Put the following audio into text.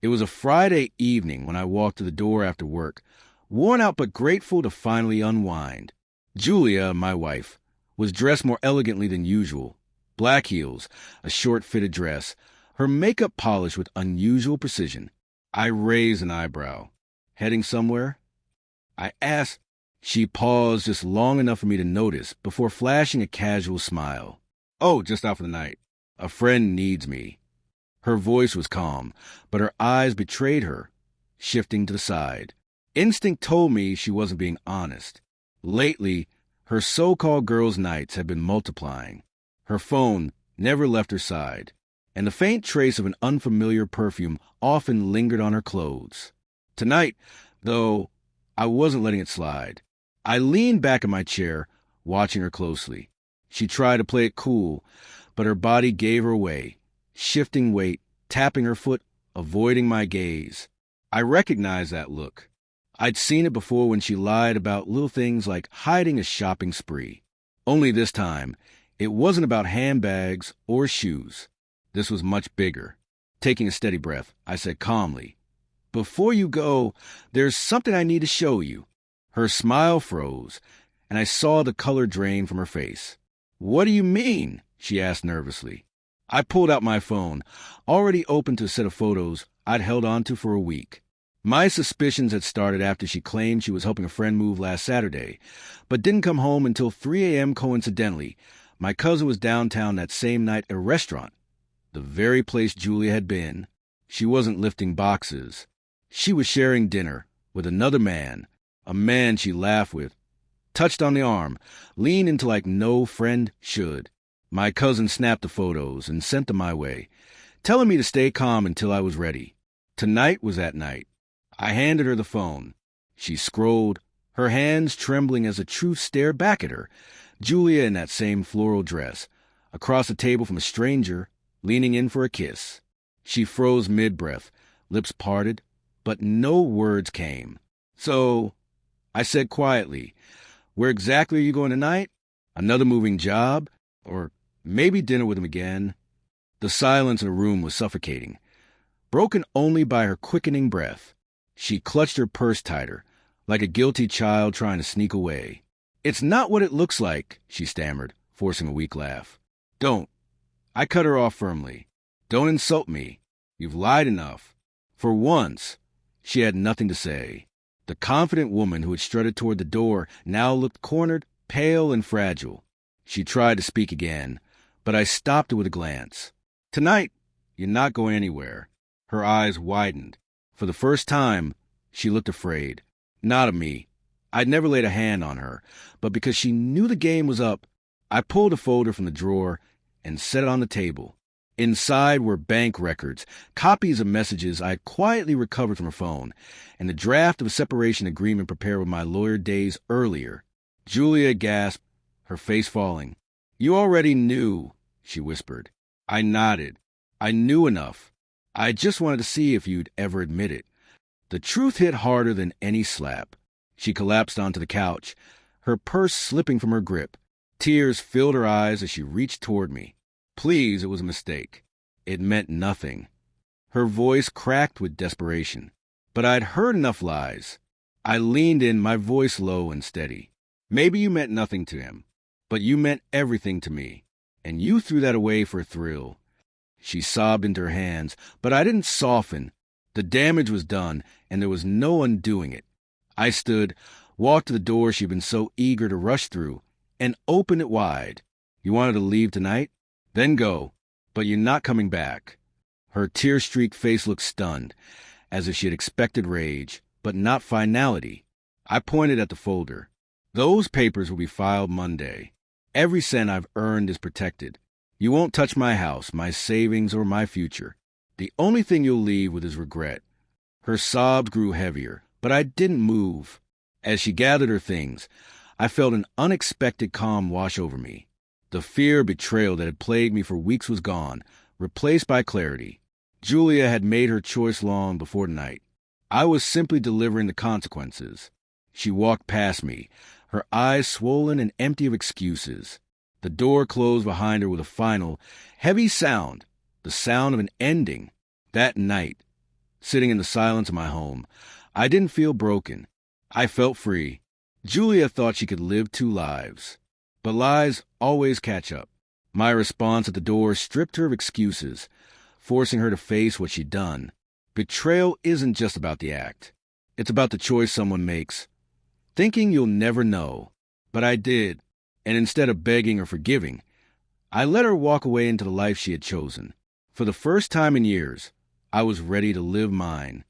It was a Friday evening when I walked to the door after work, worn out but grateful to finally unwind. Julia, my wife, was dressed more elegantly than usual. Black heels, a short-fitted dress, her makeup polished with unusual precision. I raised an eyebrow. Heading somewhere? I asked. She paused just long enough for me to notice before flashing a casual smile. Oh, just out for the night. A friend needs me. Her voice was calm, but her eyes betrayed her, shifting to the side. Instinct told me she wasn't being honest. Lately, her so-called girls' nights had been multiplying. Her phone never left her side, and the faint trace of an unfamiliar perfume often lingered on her clothes. Tonight, though, I wasn't letting it slide. I leaned back in my chair, watching her closely. She tried to play it cool, but her body gave her away, shifting weight, tapping her foot, avoiding my gaze. I recognized that look. I'd seen it before when she lied about little things like hiding a shopping spree. Only this time, it wasn't about handbags or shoes. This was much bigger. Taking a steady breath, I said calmly, "Before you go, there's something I need to show you." Her smile froze, and I saw the color drain from her face. "What do you mean?" she asked nervously. I pulled out my phone, already open to a set of photos I'd held onto for a week. My suspicions had started after she claimed she was helping a friend move last Saturday, but didn't come home until 3 a.m. Coincidentally, my cousin was downtown that same night at a restaurant, the very place Julia had been. She wasn't lifting boxes. She was sharing dinner with another man, a man she laughed with, touched on the arm, leaned into like no friend should. My cousin snapped the photos and sent them my way, telling me to stay calm until I was ready. Tonight was that night. I handed her the phone. She scrolled, her hands trembling as the truth stared back at her. Julia in that same floral dress, across the table from a stranger, leaning in for a kiss. She froze mid-breath, lips parted, but no words came. "So," I said quietly, "where exactly are you going tonight? Another moving job? Or maybe dinner with him again?" The silence in the room was suffocating, broken only by her quickening breath. She clutched her purse tighter, like a guilty child trying to sneak away. "It's not what it looks like," she stammered, forcing a weak laugh. "Don't." I cut her off firmly. "Don't insult me. You've lied enough." For once, she had nothing to say. The confident woman who had strutted toward the door now looked cornered, pale and fragile. She tried to speak again, but I stopped her with a glance. "Tonight, you're not going anywhere." Her eyes widened. For the first time, she looked afraid. Not of me. I'd never laid a hand on her, but because she knew the game was up, I pulled a folder from the drawer and set it on the table. Inside were bank records, copies of messages I had quietly recovered from her phone, and the draft of a separation agreement prepared with my lawyer days earlier. Julia gasped, her face falling. "You already knew," she whispered. I nodded. I knew enough. I just wanted to see if you'd ever admit it. The truth hit harder than any slap. She collapsed onto the couch, her purse slipping from her grip. Tears filled her eyes as she reached toward me. "Please, it was a mistake. It meant nothing." Her voice cracked with desperation. But I'd heard enough lies. I leaned in, my voice low and steady. "Maybe you meant nothing to him, but you meant everything to me, and you threw that away for a thrill." She sobbed into her hands, but I didn't soften. The damage was done, and there was no undoing it. I stood, walked to the door she'd been so eager to rush through, and opened it wide. "You wanted to leave tonight? Then go, but you're not coming back." Her tear-streaked face looked stunned, as if she had expected rage, but not finality. I pointed at the folder. "Those papers will be filed Monday. Every cent I've earned is protected. You won't touch my house, my savings, or my future. The only thing you'll leave with is regret." Her sobs grew heavier, but I didn't move. As she gathered her things, I felt an unexpected calm wash over me. The fear of betrayal that had plagued me for weeks was gone, replaced by clarity. Julia had made her choice long before tonight. I was simply delivering the consequences. She walked past me, her eyes swollen and empty of excuses. The door closed behind her with a final, heavy sound, the sound of an ending. That night, sitting in the silence of my home. I didn't feel broken. I felt free. Julia thought she could live two lives. But lies always catch up. My response at the door stripped her of excuses, forcing her to face what she'd done. Betrayal isn't just about the act. It's about the choice someone makes. Thinking you'll never know. But I did. And instead of begging or forgiving, I let her walk away into the life she had chosen. For the first time in years, I was ready to live mine.